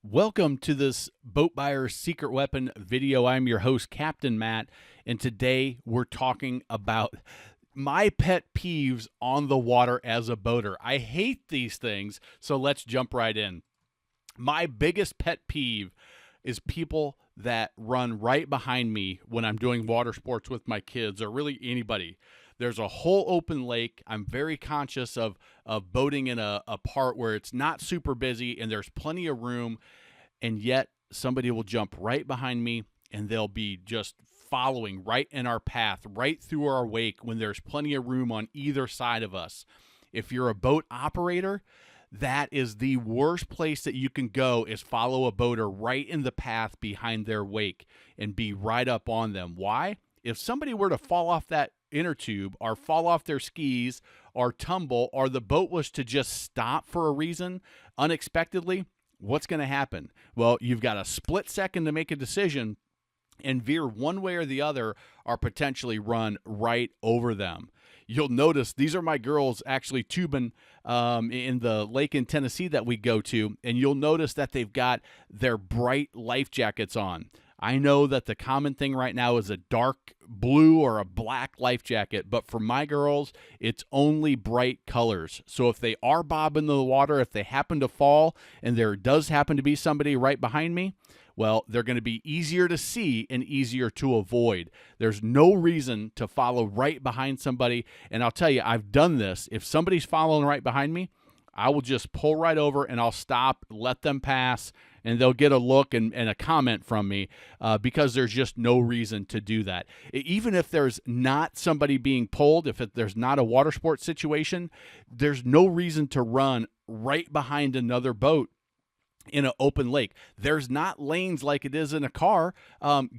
Welcome to this Boat Buyer's Secret Weapon video. I'm your host, Captain Matt, and today we're talking about my pet peeves on the water as a boater. I hate these things, so let's jump right in. My biggest pet peeve is people that run right behind me when I'm doing water sports with my kids or really anybody. There's a whole open lake. I'm very conscious of boating in a part where it's not super busy and there's plenty of room, and yet somebody will jump right behind me and they'll be just following right in our path, right through our wake when there's plenty of room on either side of us. If you're a boat operator, that is the worst place that you can go, is follow a boater right in the path behind their wake and be right up on them. Why? If somebody were to fall off that inner tube or fall off their skis or tumble, or the boat was to just stop for a reason unexpectedly, what's going to happen? Well, you've got a split second to make a decision and veer one way or the other, or potentially run right over them. You'll notice these are my girls actually tubing in the lake in Tennessee that we go to, and you'll notice that they've got their bright life jackets on. I know that the common thing right now is a dark blue or a black life jacket, but for my girls, it's only bright colors. So if they are bobbing in the water, if they happen to fall, and there does happen to be somebody right behind me, well, they're going to be easier to see and easier to avoid. There's no reason to follow right behind somebody. And I'll tell you, I've done this. If somebody's following right behind me, I will just pull right over and I'll stop, let them pass, and they'll get a look and a comment from me because there's just no reason to do that. Even if there's not somebody being pulled, if there's not a water sports situation, there's no reason to run right behind another boat in an open lake. There's not lanes like it is in a car.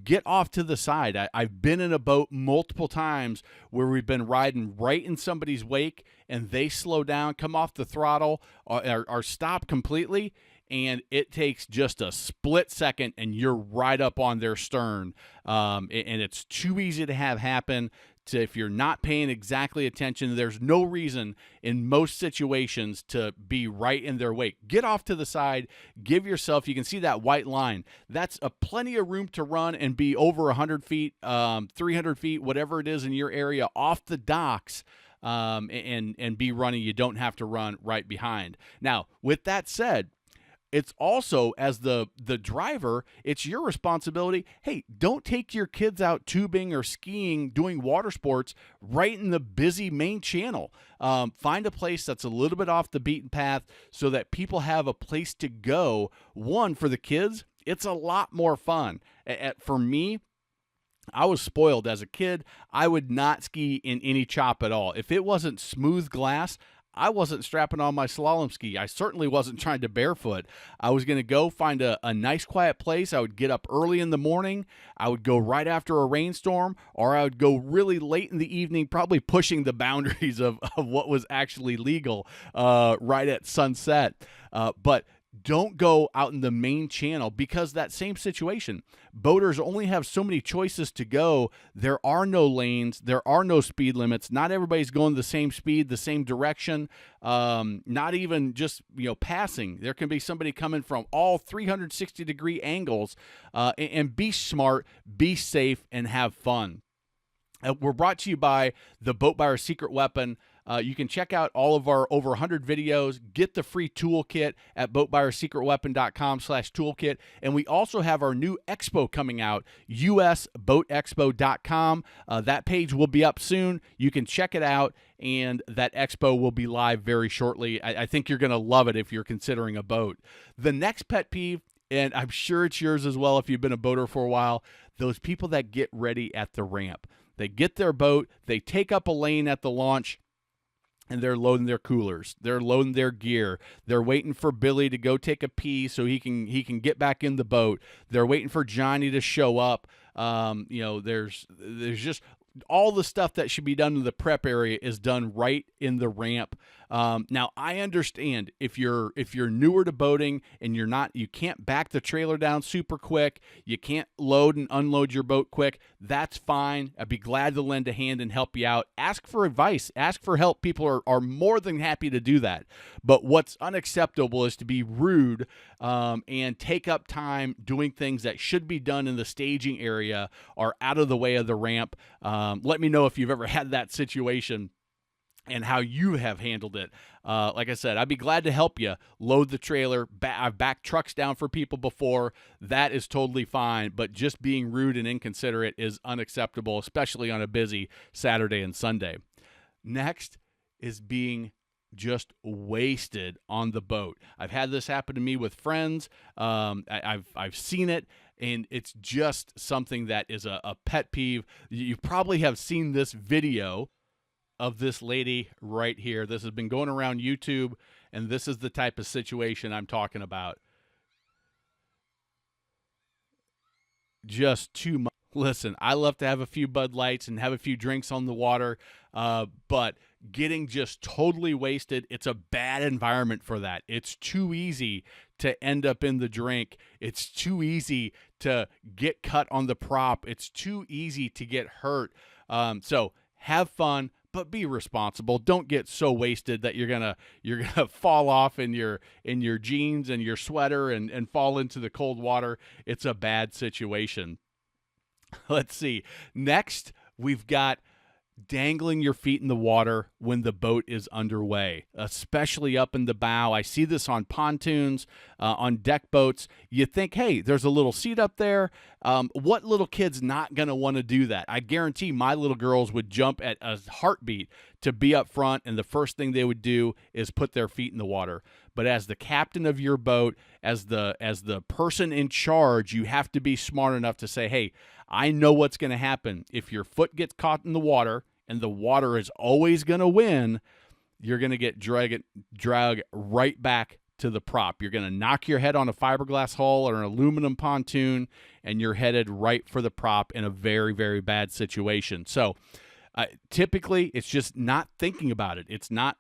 Get off to the side. I've been in a boat multiple times where we've been riding right in somebody's wake and they slow down, come off the throttle, or stop completely, and it takes just a split second and you're right up on their stern. And it's too easy to have happen. If you're not paying exactly attention, there's no reason in most situations to be right in their wake. Get off to the side, give yourself, you can see that white line. That's a plenty of room to run and be over 100 feet, 300 feet, whatever it is in your area, off the docks, and be running. You don't have to run right behind. Now, with that said, it's also, as the driver, it's your responsibility. Hey, don't take your kids out tubing or skiing, doing water sports right in the busy main channel. Find a place that's a little bit off the beaten path so that people have a place to go. One, for the kids, it's a lot more fun. For me, I was spoiled as a kid. I would not ski in any chop at all. If it wasn't smooth glass, I wasn't strapping on my slalom ski. I certainly wasn't trying to barefoot. I was going to go find a nice quiet place. I would get up early in the morning. I would go right after a rainstorm, or I would go really late in the evening, probably pushing the boundaries of what was actually legal right at sunset. But don't go out in the main channel, because that same situation, boaters only have so many choices to go. There are no lanes. There are no speed limits. Not everybody's going the same speed, the same direction, not even just, passing. There can be somebody coming from all 360-degree angles, and be smart, be safe, and have fun. We're brought to you by the Boat Buyer's Secret Weapon. You can check out all of our over 100 videos. Get the free toolkit at boatbuyerssecretweapon.com/toolkit. And we also have our new expo coming out, usboatexpo.com. That page will be up soon. You can check it out, and that expo will be live very shortly. I think you're going to love it if you're considering a boat. The next pet peeve, and I'm sure it's yours as well if you've been a boater for a while, those people that get ready at the ramp. They get their boat, they take up a lane at the launch, and they're loading their coolers. They're loading their gear. They're waiting for Billy to go take a pee so he can get back in the boat. They're waiting for Johnny to show up. There's just all the stuff that should be done in the prep area is done right in the ramp. Now I understand if you're newer to boating and you can't back the trailer down super quick, you can't load and unload your boat quick. That's fine. I'd be glad to lend a hand and help you out. Ask for advice. Ask for help. People are more than happy to do that. But what's unacceptable is to be rude and take up time doing things that should be done in the staging area or out of the way of the ramp. Let me know if you've ever had that situation and how you have handled it. Like I said, I'd be glad to help you load the trailer. I've backed trucks down for people before. That is totally fine, but just being rude and inconsiderate is unacceptable, especially on a busy Saturday and Sunday. Next is being just wasted on the boat. I've had this happen to me with friends. I've seen it, and it's just something that is a pet peeve. You probably have seen this video of this lady right here. This has been going around YouTube, and this is the type of situation I'm talking about. Just too much. Listen, I love to have a few Bud Lights and have a few drinks on the water, but getting just totally wasted, it's a bad environment for that. It's too easy to end up in the drink. It's too easy to get cut on the prop. It's too easy to get hurt. So have fun, but be responsible. Don't get so wasted that you're gonna fall off in your jeans and your sweater and fall into the cold water. It's a bad situation. Let's see. Next, we've got dangling your feet in the water when the boat is underway, especially up in the bow. I see this on pontoons, on deck boats. You think, hey, there's a little seat up there. What little kid's not going to want to do that? I guarantee my little girls would jump at a heartbeat to be up front, and the first thing they would do is put their feet in the water. But as the captain of your boat, as the person in charge, you have to be smart enough to say, hey, I know what's going to happen. If your foot gets caught in the water, and the water is always going to win, you're going to get dragged right back to the prop. You're going to knock your head on a fiberglass hull or an aluminum pontoon, and you're headed right for the prop in a very, very bad situation. So typically, it's just not thinking about it. It's not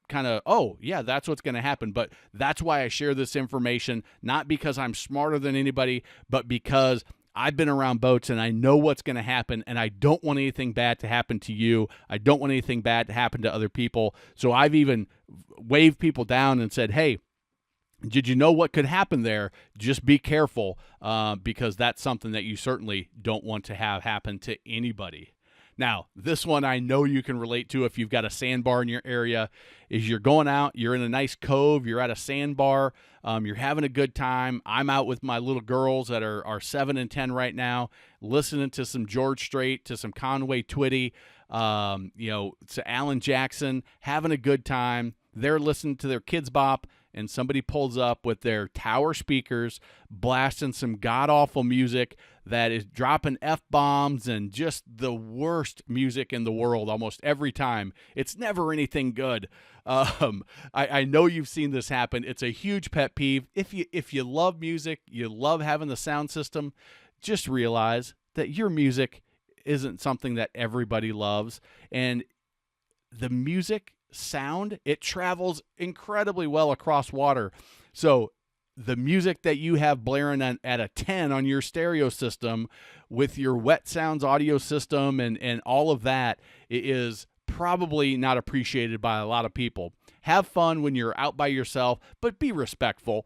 kind of, oh, yeah, that's what's going to happen. But that's why I share this information, not because I'm smarter than anybody, but because I've been around boats and I know what's going to happen, and I don't want anything bad to happen to you. I don't want anything bad to happen to other people. So I've even waved people down and said, hey, did you know what could happen there? Just be careful, because that's something that you certainly don't want to have happen to anybody. Now, this one I know you can relate to if you've got a sandbar in your area, is you're going out, you're in a nice cove, you're at a sandbar, you're having a good time. I'm out with my little girls that are 7 and 10 right now, listening to some George Strait, to some Conway Twitty, to Alan Jackson, having a good time. They're listening to their Kids Bop, and somebody pulls up with their tower speakers, blasting some god-awful music that is dropping F-bombs and just the worst music in the world almost every time. It's never anything good. I know you've seen this happen. It's a huge pet peeve. If you love music, you love having the sound system, just realize that your music isn't something that everybody loves. And the music sound, it travels incredibly well across water. So the music that you have blaring at a 10 on your stereo system with your Wet Sounds audio system and all of that is probably not appreciated by a lot of people. Have fun when you're out by yourself, but be respectful.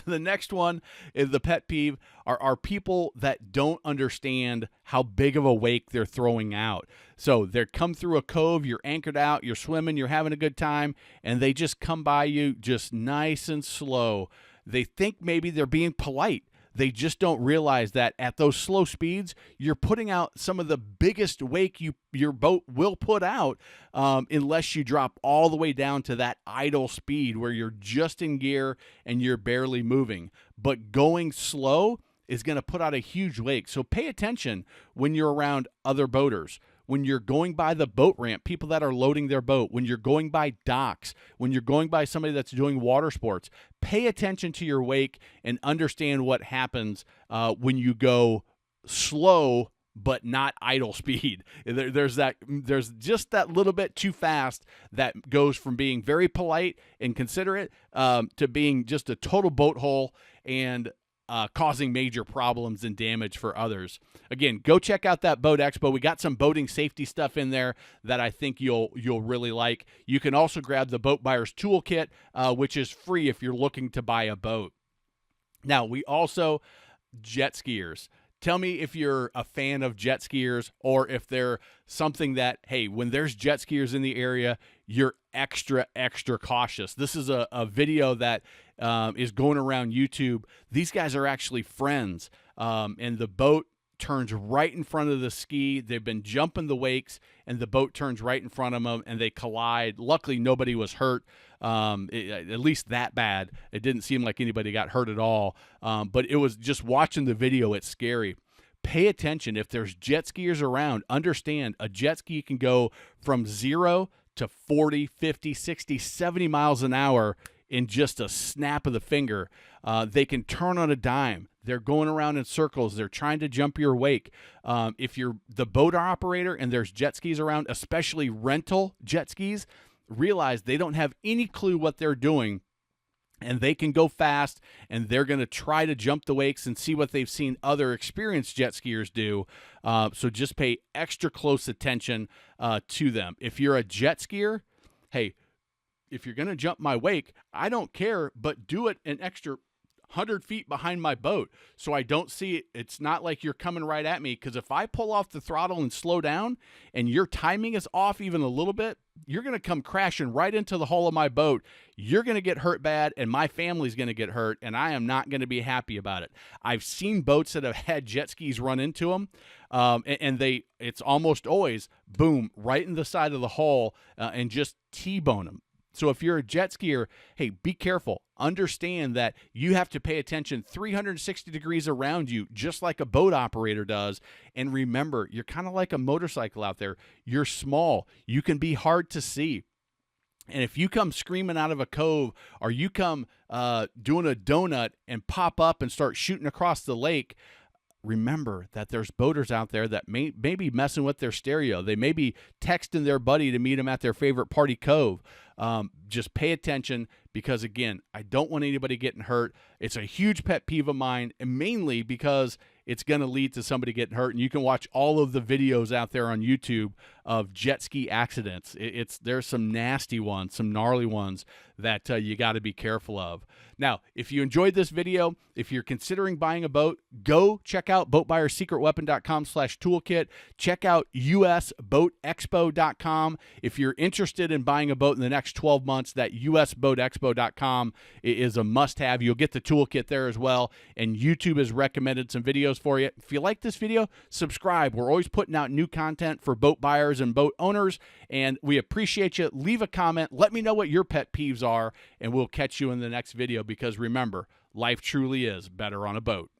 The next one is the pet peeve are people that don't understand how big of a wake they're throwing out. So they come through a cove, you're anchored out, you're swimming, you're having a good time, and they just come by you just nice and slow. They think maybe they're being polite. They just don't realize that at those slow speeds, you're putting out some of the biggest wake your boat will put out, unless you drop all the way down to that idle speed where you're just in gear and you're barely moving. But going slow is going to put out a huge wake. So pay attention when you're around other boaters. When you're going by the boat ramp, people that are loading their boat, when you're going by docks, when you're going by somebody that's doing water sports, pay attention to your wake and understand what happens when you go slow but not idle speed. There's just that little bit too fast that goes from being very polite and considerate to being just a total boat hole and causing major problems and damage for others. Again, go check out that Boat Expo. We got some boating safety stuff in there that I think you'll really like. You can also grab the Boat Buyer's Toolkit, which is free if you're looking to buy a boat. Now, we also jet skiers. Tell me if you're a fan of jet skiers or if they're something that, hey, when there's jet skiers in the area, you're extra cautious. This is a video that is going around YouTube. These guys are actually friends, and the boat turns right in front of the ski. They've been jumping the wakes, and the boat turns right in front of them, and they collide. Luckily, nobody was hurt, at least that bad. It didn't seem like anybody got hurt at all, but it was just watching the video, it's scary. Pay attention. If there's jet skiers around, understand a jet ski can go from 0 to 40, 50, 60, 70 miles an hour in just a snap of the finger. They can turn on a dime. They're going around in circles. They're trying to jump your wake. If you're the boat operator and there's jet skis around, especially rental jet skis, realize they don't have any clue what they're doing, and they can go fast, and they're going to try to jump the wakes and see what they've seen other experienced jet skiers do. So just pay extra close attention to them. If you're a jet skier, hey, if you're going to jump my wake, I don't care, but do it an extra 100 feet behind my boat so I don't see it. It's not like you're coming right at me, because if I pull off the throttle and slow down and your timing is off even a little bit, you're going to come crashing right into the hull of my boat. You're going to get hurt bad, and my family's going to get hurt, and I am not going to be happy about it. I've seen boats that have had jet skis run into them, and it's almost always, boom, right in the side of the hull, and just T-bone them. So if you're a jet skier, hey, be careful. Understand that you have to pay attention 360 degrees around you, just like a boat operator does. And remember, you're kind of like a motorcycle out there. You're small. You can be hard to see. And if you come screaming out of a cove, or you come doing a donut and pop up and start shooting across the lake, remember that there's boaters out there that may be messing with their stereo. They may be texting their buddy to meet them at their favorite party cove. Just pay attention, because, again, I don't want anybody getting hurt. It's a huge pet peeve of mine, and mainly because it's going to lead to somebody getting hurt. And you can watch all of the videos out there on YouTube of jet ski accidents. There's some nasty ones, some gnarly ones that you got to be careful of. Now, if you enjoyed this video, if you're considering buying a boat, go check out boatbuyersecretweapon.com/toolkit. Check out usboatexpo.com. If you're interested in buying a boat in the next 12 months, that usboatexpo.com is a must-have. You'll get the toolkit there as well, and YouTube has recommended some videos for you. If you like this video, subscribe. We're always putting out new content for boat buyers and boat owners, and we appreciate you. Leave a comment. Let me know what your pet peeves are, and we'll catch you in the next video, because remember, life truly is better on a boat.